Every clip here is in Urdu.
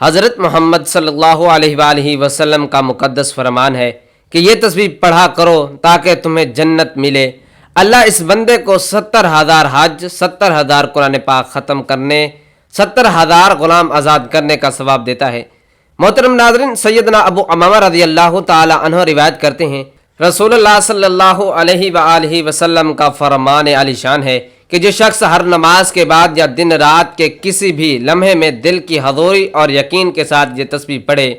حضرت محمد صلی اللہ علیہ وآلہ وسلم کا مقدس فرمان ہے کہ یہ تسبیح پڑھا کرو تاکہ تمہیں جنت ملے۔ اللہ اس بندے کو 70,000 حج، 70,000 قرآن پاک ختم کرنے، 70,000 غلام آزاد کرنے کا ثواب دیتا ہے۔ محترم ناظرین، سیدنا ابو امامہ رضی اللہ تعالی عنہ روایت کرتے ہیں، رسول اللہ صلی اللہ علیہ وآلہ وسلم کا فرمان عالی شان ہے کہ جو شخص ہر نماز کے بعد یا دن رات کے کسی بھی لمحے میں دل کی حضوری اور یقین کے ساتھ یہ تسبیح پڑھے،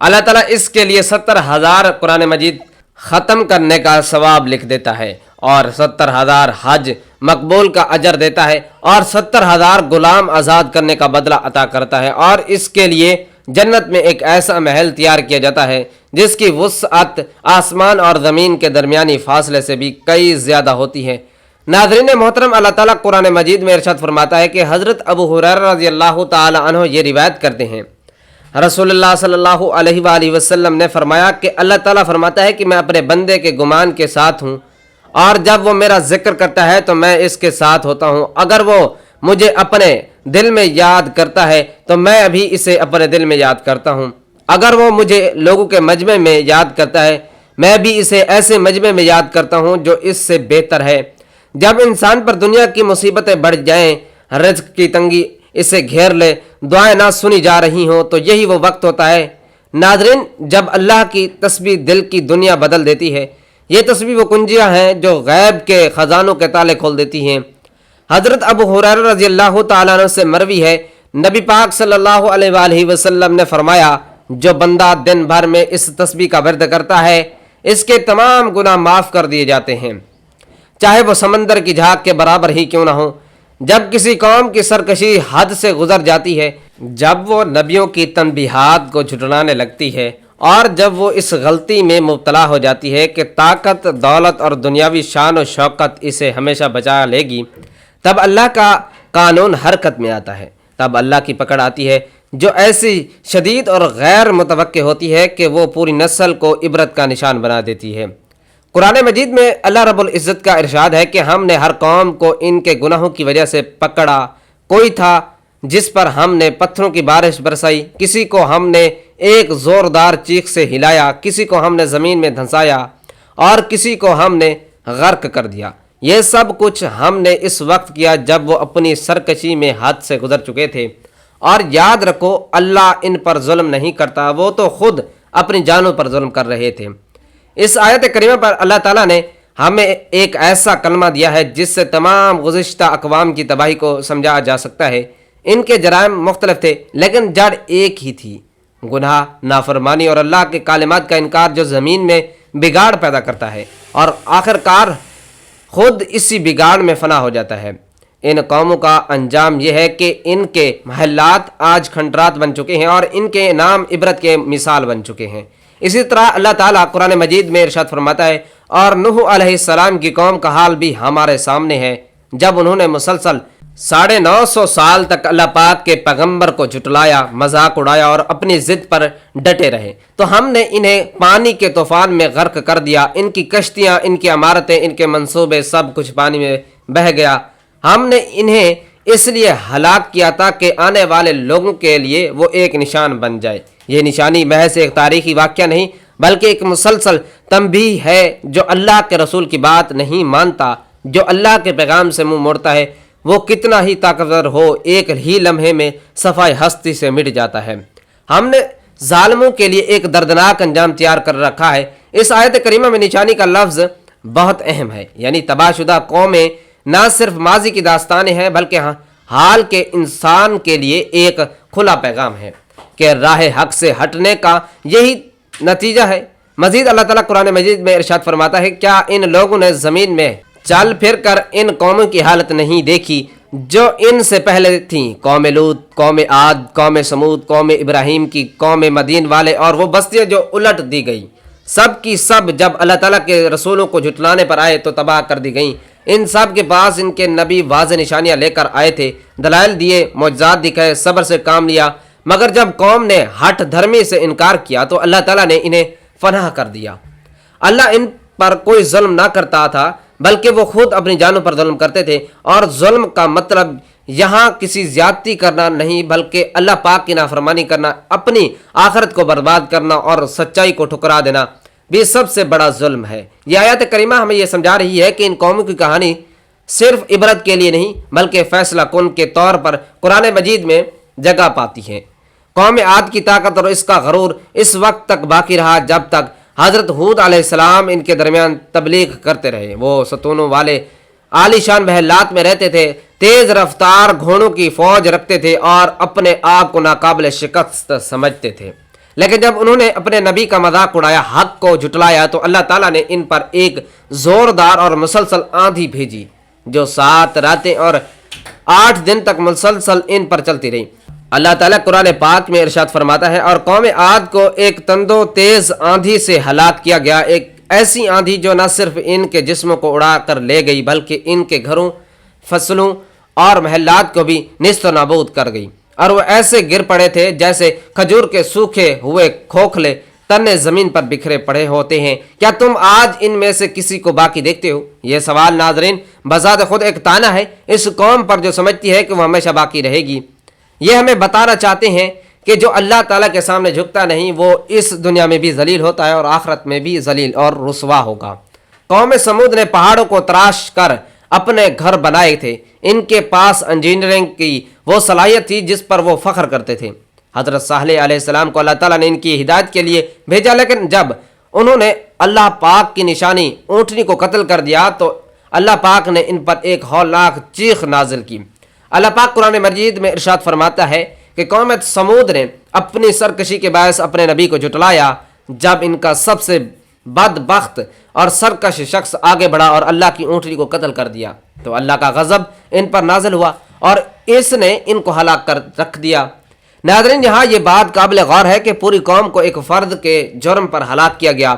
اللہ تعالیٰ اس کے لیے 70,000 قرآن مجید ختم کرنے کا ثواب لکھ دیتا ہے، اور 70,000 حج مقبول کا اجر دیتا ہے، اور 70,000 غلام آزاد کرنے کا بدلہ عطا کرتا ہے، اور اس کے لیے جنت میں ایک ایسا محل تیار کیا جاتا ہے جس کی وسعت آسمان اور زمین کے درمیانی فاصلے سے بھی کئی زیادہ ہوتی ہے۔ ناظرین محترم، اللہ تعالیٰ قرآن مجید میں ارشاد فرماتا ہے کہ حضرت ابو ہریرہ رضی اللہ تعالی عنہ یہ روایت کرتے ہیں، رسول اللہ صلی اللہ علیہ وآلہ وسلم نے فرمایا کہ اللہ تعالیٰ فرماتا ہے کہ میں اپنے بندے کے گمان کے ساتھ ہوں، اور جب وہ میرا ذکر کرتا ہے تو میں اس کے ساتھ ہوتا ہوں۔ اگر وہ مجھے اپنے دل میں یاد کرتا ہے تو میں بھی اسے اپنے دل میں یاد کرتا ہوں۔ اگر وہ مجھے لوگوں کے مجمع میں یاد کرتا ہے، میں بھی اسے ایسے مجمع میں یاد کرتا ہوں جو اس سے بہتر ہے۔ جب انسان پر دنیا کی مصیبتیں بڑھ جائیں، رزق کی تنگی اسے گھیر لے، دعائیں نہ سنی جا رہی ہوں، تو یہی وہ وقت ہوتا ہے ناظرین جب اللہ کی تسبیح دل کی دنیا بدل دیتی ہے۔ یہ تسبیح وہ کنجیاں ہیں جو غیب کے خزانوں کے تالے کھول دیتی ہیں۔ حضرت ابو ہریرہ رضی اللہ تعالیٰ عنہ سے مروی ہے، نبی پاک صلی اللہ علیہ وآلہ وسلم نے فرمایا، جو بندہ دن بھر میں اس تسبیح کا ورد کرتا ہے، اس کے تمام گناہ معاف کر دیے جاتے ہیں، چاہے وہ سمندر کی جھاگ کے برابر ہی کیوں نہ ہو۔ جب کسی قوم کی سرکشی حد سے گزر جاتی ہے، جب وہ نبیوں کی تنبیہات کو جھٹلانے لگتی ہے، اور جب وہ اس غلطی میں مبتلا ہو جاتی ہے کہ طاقت، دولت اور دنیاوی شان و شوکت اسے ہمیشہ بچا لے گی، تب اللہ کا قانون حرکت میں آتا ہے، تب اللہ کی پکڑ آتی ہے جو ایسی شدید اور غیر متوقع ہوتی ہے کہ وہ پوری نسل کو عبرت کا نشان بنا دیتی ہے۔ قرآن مجید میں اللہ رب العزت کا ارشاد ہے کہ ہم نے ہر قوم کو ان کے گناہوں کی وجہ سے پکڑا۔ کوئی تھا جس پر ہم نے پتھروں کی بارش برسائی، کسی کو ہم نے ایک زوردار چیخ سے ہلایا، کسی کو ہم نے زمین میں دھنسایا، اور کسی کو ہم نے غرق کر دیا۔ یہ سب کچھ ہم نے اس وقت کیا جب وہ اپنی سرکشی میں حد سے گزر چکے تھے۔ اور یاد رکھو، اللہ ان پر ظلم نہیں کرتا، وہ تو خود اپنی جانوں پر ظلم کر رہے تھے۔ اس آیت کریمہ پر اللہ تعالیٰ نے ہمیں ایک ایسا کلمہ دیا ہے جس سے تمام گزشتہ اقوام کی تباہی کو سمجھا جا سکتا ہے۔ ان کے جرائم مختلف تھے لیکن جڑ ایک ہی تھی، گناہ، نافرمانی اور اللہ کے کلمات کا انکار، جو زمین میں بگاڑ پیدا کرتا ہے اور آخر کار خود اسی بگاڑ میں فنا ہو جاتا ہے۔ ان قوموں کا انجام یہ ہے کہ ان کے محلات آج کھنڈرات بن چکے ہیں اور ان کے نام عبرت کے مثال بن چکے ہیں۔ اسی طرح اللہ تعالیٰ قرآن مجید میں ارشاد فرماتا ہے، اور نوح علیہ السلام کی قوم کا حال بھی ہمارے سامنے ہے، جب انہوں نے مسلسل 950 سال تک اللہ پاک کے پیغمبر کو جھٹلایا، مذاق اڑایا اور اپنی ضد پر ڈٹے رہے، تو ہم نے انہیں پانی کے طوفان میں غرق کر دیا۔ ان کی کشتیاں، ان کی عمارتیں، ان کے منصوبے سب کچھ پانی میں بہہ گیا۔ ہم نے انہیں اس لیے ہلاک کیا تھا کہ آنے والے لوگوں کے لیے وہ ایک نشان بن جائے۔ یہ نشانی محض ایک تاریخی واقعہ نہیں بلکہ ایک مسلسل تنبیہ ہے۔ جو اللہ کے رسول کی بات نہیں مانتا، جو اللہ کے پیغام سے منہ موڑتا ہے، وہ کتنا ہی طاقتور ہو، ایک ہی لمحے میں صفائے ہستی سے مٹ جاتا ہے۔ ہم نے ظالموں کے لیے ایک دردناک انجام تیار کر رکھا ہے۔ اس آیت کریمہ میں نشانی کا لفظ بہت اہم ہے، یعنی تباہ شدہ قومیں نہ صرف ماضی کی داستانیں ہیں بلکہ حال کے انسان کے لیے ایک کھلا پیغام ہے کہ راہ حق سے ہٹنے کا یہی نتیجہ ہے۔ مزید اللہ تعالیٰ قرآن مجید میں ارشاد فرماتا ہے، کیا ان لوگوں نے زمین میں چل پھر کر ان قوموں کی حالت نہیں دیکھی جو ان سے پہلے تھیں؟ قوم لوط، قوم عاد، قوم سمود، قوم ابراہیم کی قوم مدین والے، اور وہ بستیاں جو الٹ دی گئی، سب کی سب جب اللہ تعالیٰ کے رسولوں کو جھٹلانے پر آئے تو تباہ کر دی گئیں۔ ان سب کے پاس ان کے نبی واضح نشانیاں لے کر آئے تھے، دلائل دیے، معجزات دکھائے، صبر سے کام لیا، مگر جب قوم نے ہٹ دھرمی سے انکار کیا تو اللہ تعالیٰ نے انہیں فنا کر دیا۔ اللہ ان پر کوئی ظلم نہ کرتا تھا بلکہ وہ خود اپنی جانوں پر ظلم کرتے تھے، اور ظلم کا مطلب یہاں کسی زیادتی کرنا نہیں بلکہ اللہ پاک کی نافرمانی کرنا، اپنی آخرت کو برباد کرنا اور سچائی کو ٹھکرا دینا بھی سب سے بڑا ظلم ہے۔ یہ آیت کریمہ ہمیں یہ سمجھا رہی ہے کہ ان قوموں کی کہانی صرف عبرت کے لیے نہیں بلکہ فیصلہ کن کے طور پر قرآن مجید میں جگہ پاتی ہے۔ قوم عاد کی طاقت اور اس کا غرور اس وقت تک باقی رہا جب تک حضرت ہود علیہ السلام ان کے درمیان تبلیغ کرتے رہے۔ وہ ستونوں والے عالی شان محلات میں رہتے تھے، تیز رفتار گھوڑوں کی فوج رکھتے تھے اور اپنے آپ کو ناقابل شکست سمجھتے تھے، لیکن جب انہوں نے اپنے نبی کا مذاق اڑایا، حق کو جھٹلایا، تو اللہ تعالیٰ نے ان پر ایک زوردار اور مسلسل آندھی بھیجی جو 7 راتیں اور 8 دن تک مسلسل ان پر چلتی رہی۔ اللہ تعالیٰ قرآن پاک میں ارشاد فرماتا ہے، اور قوم عاد کو ایک تندو تیز آندھی سے ہلاک کیا گیا، ایک ایسی آندھی جو نہ صرف ان کے جسموں کو اڑا کر لے گئی بلکہ ان کے گھروں، فصلوں اور محلات کو بھی نیست و نابود کر گئی، اور وہ ایسے گر پڑے تھے جیسے کھجور کے سوکھے ہوئے کھوکھلے تنے زمین پر بکھرے پڑے ہوتے ہیں۔ کیا تم آج ان میں سے کسی کو باقی دیکھتے ہو؟ یہ سوال ناظرین بذات خود ایک طعنہ ہے اس قوم پر جو سمجھتی ہے کہ وہ ہمیشہ باقی رہے گی۔ یہ ہمیں بتانا چاہتے ہیں کہ جو اللہ تعالیٰ کے سامنے جھکتا نہیں وہ اس دنیا میں بھی ذلیل ہوتا ہے اور آخرت میں بھی ذلیل اور رسوا ہوگا۔ قوم سمود نے پہاڑوں کو تراش کر اپنے گھر بنائے تھے، ان کے پاس انجینئرنگ کی وہ صلاحیت تھی جس پر وہ فخر کرتے تھے۔ حضرت صالح علیہ السلام کو اللہ تعالیٰ نے ان کی ہدایت کے لیے بھیجا، لیکن جب انہوں نے اللہ پاک کی نشانی اونٹنی کو قتل کر دیا تو اللہ پاک نے ان پر ایک ہولناک چیخ نازل کی۔ اللہ پاک قرآن مجید میں ارشاد فرماتا ہے کہ قوم سمود نے اپنی سرکشی کے باعث اپنے نبی کو جھٹلایا جب ان کا سب سے بدبخت اور سرکش شخص آگے بڑھا اور اللہ کی اونٹنی کو قتل کر دیا تو اللہ کا غضب ان پر نازل ہوا اور اس نے ان کو ہلاک کر رکھ دیا۔ ناظرین، یہاں یہ بات قابل غور ہے کہ پوری قوم کو ایک فرد کے جرم پر ہلاک کیا گیا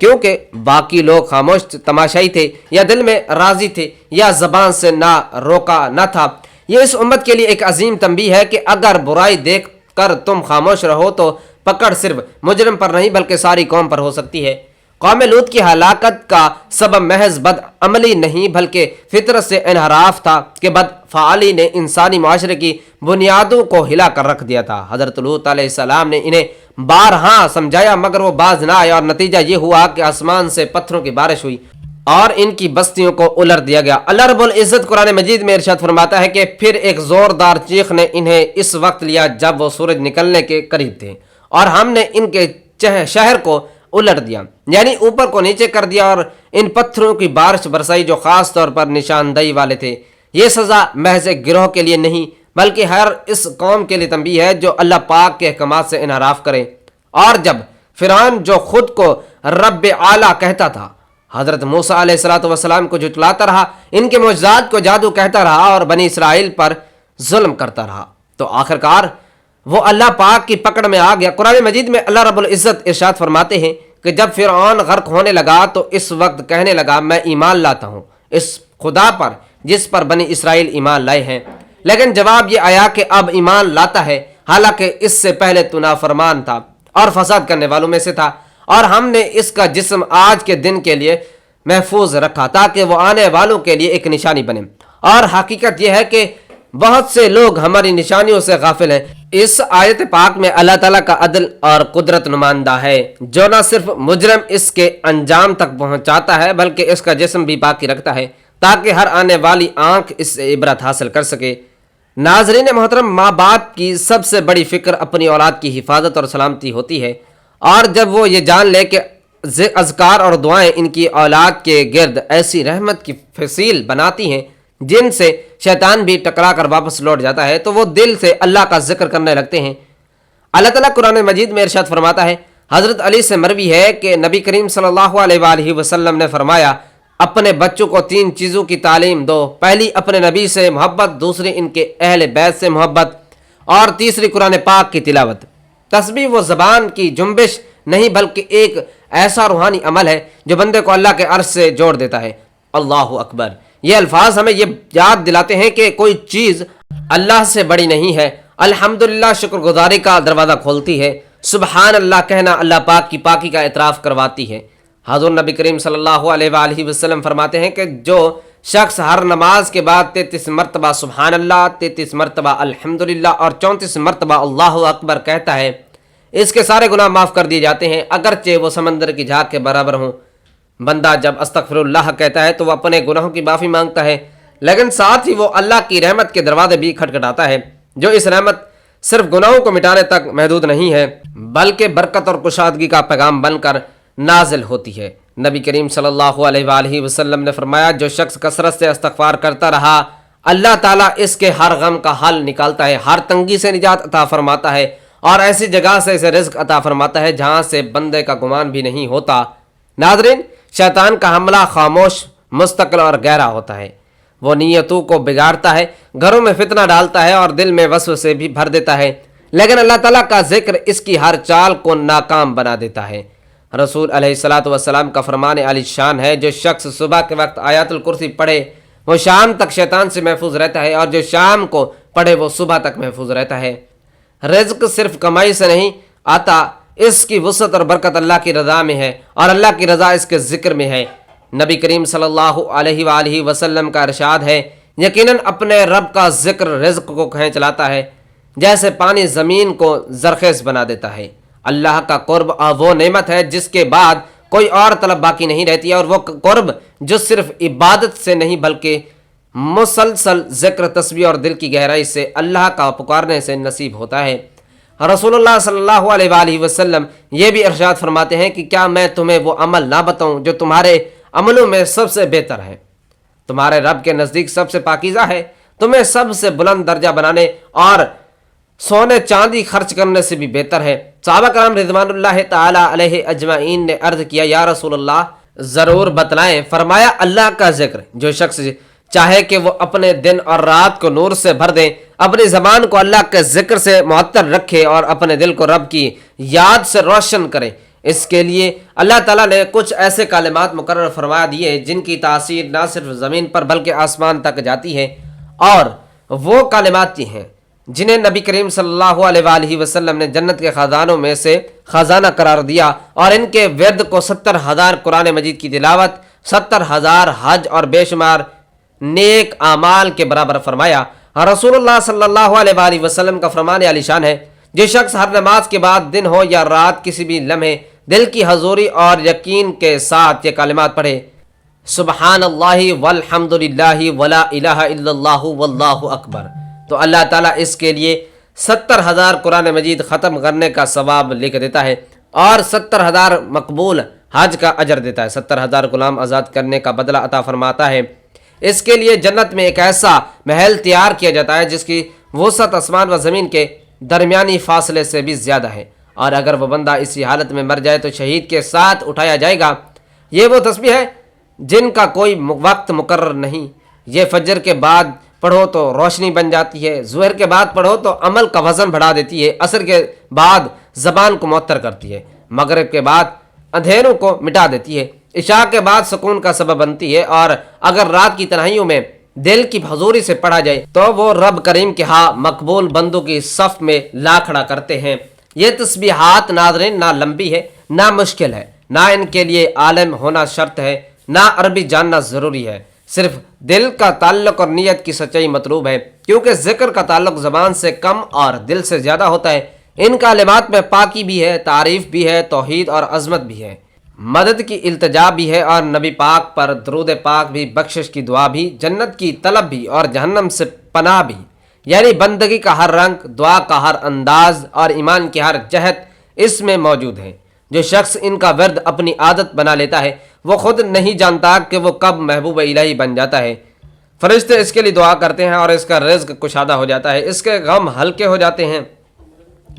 کیونکہ باقی لوگ خاموش تماشائی تھے یا دل میں راضی تھے یا زبان سے نہ روکا نہ تھا۔ یہ اس امت کے لیے ایک عظیم تنبیہ ہے کہ اگر برائی دیکھ کر تم خاموش رہو تو پکڑ صرف مجرم پر نہیں بلکہ ساری قوم پر ہو سکتی ہے۔ قوم لوط کی ہلاکت کا سبب محض بد عملی نہیں بلکہ فطرت سے انحراف تھا کہ بد فعالی نے انسانی معاشرے کی بنیادوں کو ہلا کر رکھ دیا تھا۔ حضرت لوط علیہ السلام نے انہیں بارہا سمجھایا مگر وہ باز نہ آئے اور نتیجہ یہ ہوا کہ آسمان سے پتھروں کی بارش ہوئی اور ان کی بستیوں کو الٹ دیا گیا۔ اللہ رب العزت قرآن مجید میں ارشاد فرماتا ہے کہ پھر ایک زوردار چیخ نے انہیں اس وقت لیا جب وہ سورج نکلنے کے قریب تھے اور ہم نے ان کے شہر کو الٹ دیا، یعنی اوپر کو نیچے کر دیا اور ان پتھروں کی بارش برسائی جو خاص طور پر نشاندہی والے تھے۔ یہ سزا محض ایک گروہ کے لیے نہیں بلکہ ہر اس قوم کے لیے تنبیہ ہے جو اللہ پاک کے احکامات سے انحراف کرے۔ اور جب فرعون جو خود کو رب اعلیٰ کہتا تھا حضرت موسیٰ علیہ السلام کو جھٹلاتا رہا، ان کے معجزات کو جادو کہتا رہا اور بنی اسرائیل پر ظلم کرتا رہا تو آخرکار وہ اللہ پاک کی پکڑ میں آ گیا۔ قرآن مجید میں اللہ رب العزت ارشاد فرماتے ہیں کہ جب فرعون غرق ہونے لگا تو اس وقت کہنے لگا میں ایمان لاتا ہوں اس خدا پر جس پر بنی اسرائیل ایمان لائے ہیں، لیکن جواب یہ آیا کہ اب ایمان لاتا ہے حالانکہ اس سے پہلے تو نافرمان تھا اور فساد کرنے والوں میں سے تھا، اور ہم نے اس کا جسم آج کے دن کے لیے محفوظ رکھا تاکہ وہ آنے والوں کے لیے ایک نشانی بنے۔ اور حقیقت یہ ہے کہ بہت سے لوگ ہماری نشانیوں سے غافل ہیں۔ اس آیت پاک میں اللہ تعالیٰ کا عدل اور قدرت نمائندہ ہے جو نہ صرف مجرم اس کے انجام تک پہنچاتا ہے بلکہ اس کا جسم بھی باقی رکھتا ہے تاکہ ہر آنے والی آنکھ اس سے عبرت حاصل کر سکے۔ ناظرین محترم، ماں باپ کی سب سے بڑی فکر اپنی اولاد کی حفاظت اور سلامتی ہوتی ہے، اور جب وہ یہ جان لے کہ اذکار اور دعائیں ان کی اولاد کے گرد ایسی رحمت کی فصیل بناتی ہیں جن سے شیطان بھی ٹکرا کر واپس لوٹ جاتا ہے تو وہ دل سے اللہ کا ذکر کرنے لگتے ہیں۔ اللہ تعالیٰ قرآن مجید میں ارشاد فرماتا ہے، حضرت علی سے مروی ہے کہ نبی کریم صلی اللہ علیہ وآلہ وسلم نے فرمایا اپنے بچوں کو 3 چیزوں کی تعلیم دو، پہلی اپنے نبی سے محبت، دوسری ان کے اہل بیت سے محبت اور تیسری قرآن پاک کی تلاوت۔ تسبیح وہ زبان کی جنبش نہیں بلکہ ایک ایسا روحانی عمل ہے جو بندے کو اللہ کے عرش سے جوڑ دیتا ہے۔ اللہ اکبر، یہ الفاظ ہمیں یہ یاد دلاتے ہیں کہ کوئی چیز اللہ سے بڑی نہیں ہے۔ الحمدللہ شکر گزاری کا دروازہ کھولتی ہے، سبحان اللہ کہنا اللہ پاک کی پاکی کا اعتراف کرواتی ہے۔ حضور نبی کریم صلی اللہ علیہ وآلہ وسلم فرماتے ہیں کہ جو شخص ہر نماز کے بعد 33 مرتبہ سبحان اللہ، 33 مرتبہ الحمدللہ اور 34 مرتبہ اللہ اکبر کہتا ہے، اس کے سارے گناہ معاف کر دیے جاتے ہیں، اگرچہ وہ سمندر کی جھاگ کے برابر ہوں۔ بندہ جب استغفر اللہ کہتا ہے تو وہ اپنے گناہوں کی معافی مانگتا ہے، لیکن ساتھ ہی وہ اللہ کی رحمت کے دروازے بھی کھٹکھٹاتا ہے، جو اس رحمت صرف گناہوں کو مٹانے تک محدود نہیں ہے بلکہ برکت اور کشادگی کا پیغام بن کر نازل ہوتی ہے۔ نبی کریم صلی اللہ علیہ وآلہ وسلم نے فرمایا، جو شخص کثرت سے استغفار کرتا رہا، اللہ تعالیٰ اس کے ہر غم کا حل نکالتا ہے، ہر تنگی سے نجات عطا فرماتا ہے اور ایسی جگہ سے اسے رزق عطا فرماتا ہے جہاں سے بندے کا گمان بھی نہیں ہوتا۔ ناظرین، شیطان کا حملہ خاموش، مستقل اور گہرا ہوتا ہے۔ وہ نیتوں کو بگاڑتا ہے، گھروں میں فتنہ ڈالتا ہے اور دل میں وسوسے بھی بھر دیتا ہے، لیکن اللہ تعالیٰ کا ذکر اس کی ہر چال کو ناکام بنا دیتا ہے۔ رسول علیہ الصلوۃ والسلام کا فرمان عالی شان ہے، جو شخص صبح کے وقت آیات الکرسی پڑھے وہ شام تک شیطان سے محفوظ رہتا ہے، اور جو شام کو پڑھے وہ صبح تک محفوظ رہتا ہے۔ رزق صرف کمائی سے نہیں آتا، اس کی وسعت اور برکت اللہ کی رضا میں ہے، اور اللہ کی رضا اس کے ذکر میں ہے۔ نبی کریم صلی اللہ علیہ وآلہ وسلم کا ارشاد ہے، یقیناً اپنے رب کا ذکر رزق کو کھینچ لاتا ہے، جیسے پانی زمین کو زرخیز بنا دیتا ہے۔ اللہ کا قرب وہ نعمت ہے جس کے بعد کوئی اور طلب باقی نہیں رہتی ہے، اور وہ قرب جو صرف عبادت سے نہیں بلکہ مسلسل ذکر، تسبیح اور دل کی گہرائی سے اللہ کا پکارنے سے نصیب ہوتا ہے۔ رسول اللہ صلی اللہ علیہ وآلہ وسلم یہ بھی ارشاد فرماتے ہیں کہ کیا میں تمہیں وہ عمل نہ بتاؤں جو تمہارے عملوں میں سب سے بہتر ہے، تمہارے رب کے نزدیک سب سے پاکیزہ ہے، تمہیں سب سے بلند درجہ بنانے اور سونے چاندی خرچ کرنے سے بھی بہتر ہے۔ صحابہ کرام رضوان اللہ تعالی علیہ اجمعین نے عرض کیا، یا رسول اللہ ضرور بتلائیں۔ فرمایا، اللہ کا ذکر، جو شخص چاہے کہ وہ اپنے دن اور رات کو نور سے بھر دے، اپنی زبان کو اللہ کے ذکر سے معطر رکھے اور اپنے دل کو رب کی یاد سے روشن کرے، اس کے لیے اللہ تعالیٰ نے کچھ ایسے کلمات مقرر فرما دیے جن کی تاثیر نہ صرف زمین پر بلکہ آسمان تک جاتی ہے، اور وہ کلمات یہ ہیں جنہیں نبی کریم صلی اللہ علیہ وآلہ وسلم نے جنت کے خزانوں میں سے خزانہ قرار دیا، اور ان کے ورد کو 70,000 قرآن مجید کی تلاوت، 70,000 حج اور بے شمار نیک اعمال کے برابر فرمایا۔ رسول اللہ صلی اللہ علیہ وآلہ وسلم کا فرمان عالی شان ہے، جو شخص ہر نماز کے بعد دن ہو یا رات کسی بھی لمحے دل کی حضوری اور یقین کے ساتھ یہ کلمات پڑھے، سبحان اللہ والحمد للہ ولا الہ الا اللہ واللہ اکبر، تو اللہ تعالیٰ اس کے لیے 70,000 قرآن مجید ختم کرنے کا ثواب لکھ دیتا ہے، اور 70,000 مقبول حج کا اجر دیتا ہے، 70,000 غلام آزاد کرنے کا بدلہ عطا فرماتا ہے۔ اس کے لیے جنت میں ایک ایسا محل تیار کیا جاتا ہے جس کی وسعت آسمان و زمین کے درمیانی فاصلے سے بھی زیادہ ہے، اور اگر وہ بندہ اسی حالت میں مر جائے تو شہید کے ساتھ اٹھایا جائے گا۔ یہ وہ تسبیح ہے جن کا کوئی وقت مقرر نہیں، یہ فجر کے بعد پڑھو تو روشنی بن جاتی ہے، ظہر کے بعد پڑھو تو عمل کا وزن بڑھا دیتی ہے، عصر کے بعد زبان کو معطر کرتی ہے، مغرب کے بعد اندھیروں کو مٹا دیتی ہے، عشاء کے بعد سکون کا سبب بنتی ہے، اور اگر رات کی تنہائیوں میں دل کی حضوری سے پڑھا جائے تو وہ رب کریم کے ہاں مقبول بندوں کی صف میں لا کھڑا کرتے ہیں۔ یہ تسبیحات ناظرین نہ لمبی ہے نہ مشکل ہے، نہ ان کے لیے عالم ہونا شرط ہے، نہ عربی جاننا ضروری ہے، صرف دل کا تعلق اور نیت کی سچائی مطلوب ہے، کیونکہ ذکر کا تعلق زبان سے کم اور دل سے زیادہ ہوتا ہے۔ ان کلمات میں پاکی بھی ہے، تعریف بھی ہے، توحید اور عظمت بھی ہے، مدد کی التجا بھی ہے، اور نبی پاک پر درود پاک بھی، بخشش کی دعا بھی، جنت کی طلب بھی، اور جہنم سے پناہ بھی، یعنی بندگی کا ہر رنگ، دعا کا ہر انداز اور ایمان کی ہر جہت اس میں موجود ہے۔ جو شخص ان کا ورد اپنی عادت بنا لیتا ہے وہ خود نہیں جانتا کہ وہ کب محبوب الہی بن جاتا ہے۔ فرشتے اس کے لیے دعا کرتے ہیں اور اس کا رزق کشادہ ہو جاتا ہے، اس کے غم ہلکے ہو جاتے ہیں،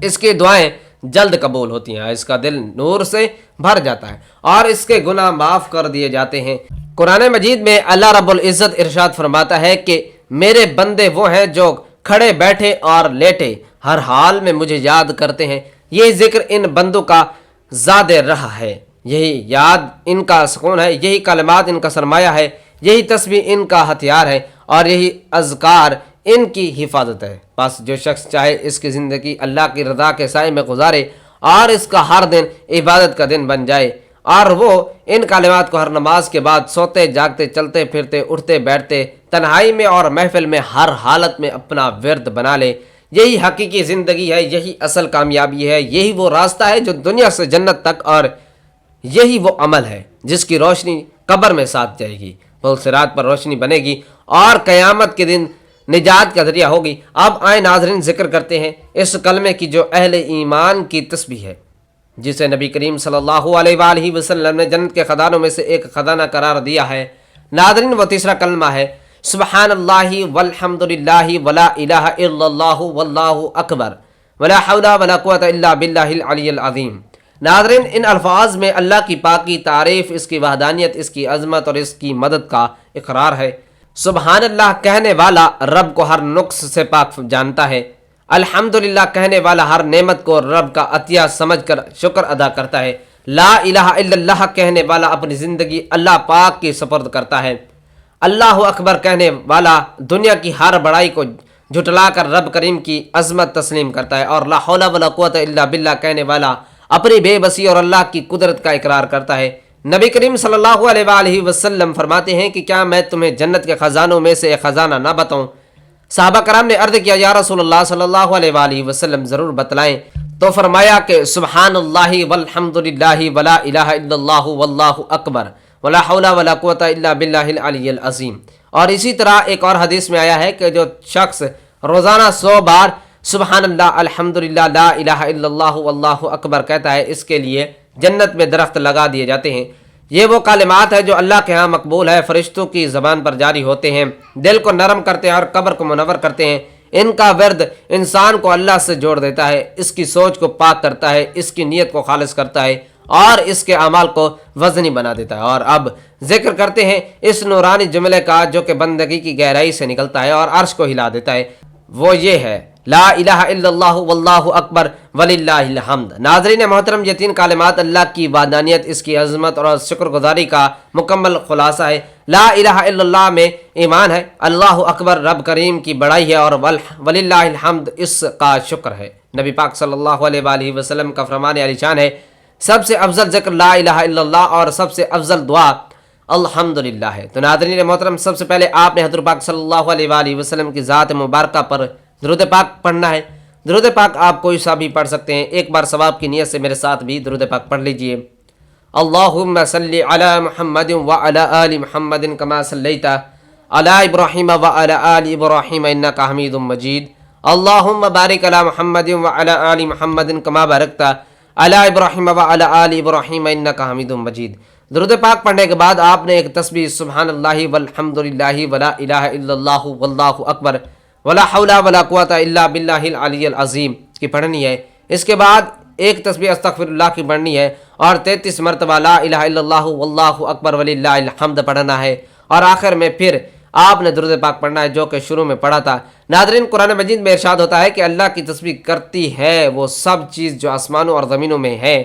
اس کی دعائیں جلد قبول ہوتی ہیں، اس کا دل نور سے بھر جاتا ہے، اور اس کے گناہ معاف کر دیے جاتے ہیں۔ قرآن مجید میں اللہ رب العزت ارشاد فرماتا ہے کہ میرے بندے وہ ہیں جو کھڑے بیٹھے اور لیٹے ہر حال میں مجھے یاد کرتے ہیں۔ یہ ذکر ان بندوں کا زاد رہا ہے، یہی یاد ان کا سکون ہے، یہی کلمات ان کا سرمایہ ہے، یہی تسبیح ان کا ہتھیار ہے، اور یہی اذکار ان کی حفاظت ہے۔ بس جو شخص چاہے اس کی زندگی اللہ کی رضا کے سائے میں گزارے اور اس کا ہر دن عبادت کا دن بن جائے، اور وہ ان کلمات کو ہر نماز کے بعد سوتے جاگتے چلتے پھرتے اٹھتے بیٹھتے تنہائی میں اور محفل میں ہر حالت میں اپنا ورد بنا لے۔ یہی حقیقی زندگی ہے، یہی اصل کامیابی ہے، یہی وہ راستہ ہے جو دنیا سے جنت تک، اور یہی وہ عمل ہے جس کی روشنی قبر میں ساتھ جائے گی، پل صراط پر روشنی بنے گی اور قیامت کے دن نجات کا ذریعہ ہوگی۔ اب آئیں ناظرین ذکر کرتے ہیں اس کلمے کی جو اہل ایمان کی تسبیح ہے، جسے نبی کریم صلی اللہ علیہ وآلہ وسلم نے جنت کے خزانوں میں سے ایک خزانہ قرار دیا ہے۔ ناظرین وہ تیسرا کلمہ ہے سبحان اللہ والحمد للہ ولا الہ الا اللہ واللہ اکبر ولا حول ولا قوۃ الا باللہ العلی العظیم۔ ناظرین ان الفاظ میں اللہ کی پاکی، تعریف، اس کی وحدانیت، اس کی عظمت اور اس کی مدد کا اقرار ہے۔ سبحان اللہ کہنے والا رب کو ہر نقص سے پاک جانتا ہے۔ الحمدللہ کہنے والا ہر نعمت کو رب کا عطیہ سمجھ کر شکر ادا کرتا ہے۔ لا الہ الا اللہ کہنے والا اپنی زندگی اللہ پاک کی سپرد کرتا ہے۔ اللہ اکبر کہنے والا دنیا کی ہر بڑائی کو جھٹلا کر رب کریم کی عظمت تسلیم کرتا ہے، اور لا حول ولا قوۃ الا باللہ کہنے والا اپنی بے بسی اور اللہ کی قدرت کا اقرار کرتا ہے۔ نبی کریم صلی اللہ علیہ وآلہ وسلم فرماتے ہیں کہ کیا میں تمہیں جنت کے خزانوں میں سے ایک خزانہ نہ بتاؤں؟ صحابہ کرام نے عرض کیا یا رسول اللہ صلی اللہ علیہ وآلہ وسلم ضرور بتلائیں، تو فرمایا کہ سبحان اللہ والحمد للہ ولا الہ الا اللہ واللہ اکبر ولا حول ولا قوۃ الا باللہ العلی العظیم۔ اور اسی طرح ایک اور حدیث میں آیا ہے کہ جو شخص روزانہ 100 بار سبحان اللہ الحمدللہ لا الہ الا اللہ واللہ اکبر کہتا ہے، اس کے لیے جنت میں درخت لگا دیے جاتے ہیں۔ یہ وہ کلمات ہے جو اللہ کے ہاں مقبول ہے، فرشتوں کی زبان پر جاری ہوتے ہیں، دل کو نرم کرتے ہیں اور قبر کو منور کرتے ہیں۔ ان کا ورد انسان کو اللہ سے جوڑ دیتا ہے، اس کی سوچ کو پاک کرتا ہے، اس کی نیت کو خالص کرتا ہے اور اس کے اعمال کو وزنی بنا دیتا ہے۔ اور اب ذکر کرتے ہیں اس نورانی جملے کا جو کہ بندگی کی گہرائی سے نکلتا ہے اور عرش کو ہلا دیتا ہے، وہ یہ ہے لا الہ الا اللہ واللہ اکبر وللہ الحمد۔ ناظرین محترم، یہ 3 کلمات اللہ کی وحدانیت، اس کی عظمت اور شکر گزاری کا مکمل خلاصہ ہے۔ لا الہ الا اللہ میں ایمان ہے، اللہ اکبر رب کریم کی بڑائی ہے، اور وللہ الحمد اس کا شکر ہے۔ نبی پاک صلی اللہ علیہ وآلہ وسلم کا فرمان علی شان ہے سب سے افضل ذکر لا الہ الا اللہ اور سب سے افضل دعا الحمدللہ ہے۔ تو ناظرین محترم، سب سے پہلے آپ نے حضور پاک صلی اللہ علیہ وآلہ وسلم کی ذات مبارکہ پر درود پاک پڑھنا ہے۔ درود پاک آپ کوئی سا بھی پڑھ سکتے ہیں، ایک بار ثواب کی نیت سے میرے ساتھ بھی درود پاک پڑھ لیجئے۔ اللہم صلی علی محمد وعلی آل محمد کما صلیت علی ابراہیم وعلی آل ابراہیم انکا حمید مجید۔ اللہم بارک علی محمد وعلی آل محمد کما بارکت علی ابراہیم وعلی آل ابراہیم انکا حمید مجید۔ درود پاک پڑھنے کے بعد آپ نے ایک تسبیح سبحان اللہ والحمد للہ ولا الہ الا اللہ واللہ اکبر ولا حول ولا قوۃ الا باللہ العلی العظیم کی پڑھنی ہے۔ اس کے بعد ایک تسبیح استغفر اللہ کی پڑھنی ہے اور 33 مرتبہ لا الہ الا اللہ واللہ اکبر وللہ الحمد پڑھنا ہے، اور آخر میں پھر آپ نے درود پاک پڑھنا ہے جو کہ شروع میں پڑھا تھا۔ ناظرین قرآن مجید میں ارشاد ہوتا ہے کہ اللہ کی تسبیح کرتی ہے وہ سب چیز جو آسمانوں اور زمینوں میں ہے،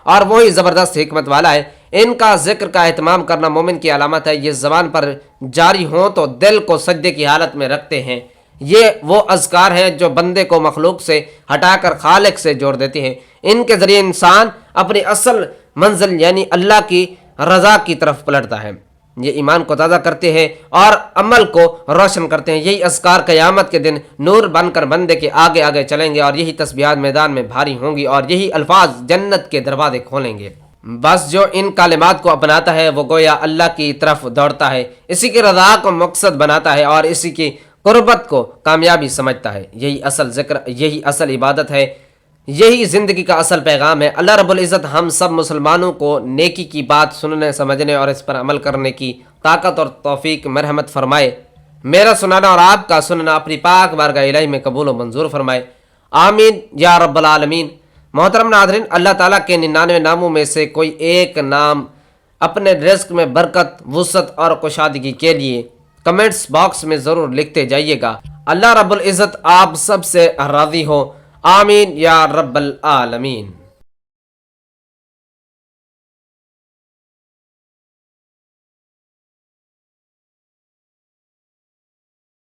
اور وہی زبردست حکمت والا ہے۔ ان کا ذکر کا اہتمام کرنا مومن کی علامت ہے، یہ زبان پر جاری ہوں تو دل کو سجدے کی حالت میں رکھتے ہیں۔ یہ وہ اذکار ہیں جو بندے کو مخلوق سے ہٹا کر خالق سے جوڑ دیتے ہیں۔ ان کے ذریعے انسان اپنی اصل منزل یعنی اللہ کی رضا کی طرف پلٹتا ہے۔ یہ ایمان کو تازہ کرتے ہیں اور عمل کو روشن کرتے ہیں۔ یہی اذکار قیامت کے دن نور بن کر بندے کے آگے آگے چلیں گے، اور یہی تسبیحات میدان میں بھاری ہوں گی، اور یہی الفاظ جنت کے دروازے کھولیں گے۔ بس جو ان کلمات کو اپناتا ہے وہ گویا اللہ کی طرف دوڑتا ہے، اسی کی رضا کو مقصد بناتا ہے اور اسی کی قربت کو کامیابی سمجھتا ہے۔ یہی اصل ذکر، یہی اصل عبادت ہے، یہی زندگی کا اصل پیغام ہے۔ اللہ رب العزت ہم سب مسلمانوں کو نیکی کی بات سننے، سمجھنے اور اس پر عمل کرنے کی طاقت اور توفیق مرحمت فرمائے۔ میرا سنانا اور آپ کا سننا اپنی پاک بارگاہ الہی میں قبول و منظور فرمائے، آمین یا رب العالمین۔ محترم ناظرین، اللہ تعالیٰ کے 99 ناموں میں سے کوئی ایک نام اپنے رزق میں برکت، وسعت اور کشادگی کے لیے کمنٹس باکس میں ضرور لکھتے جائیے گا۔ اللہ رب العزت آپ سب سے راضی ہو، آمین یا رب العالمین۔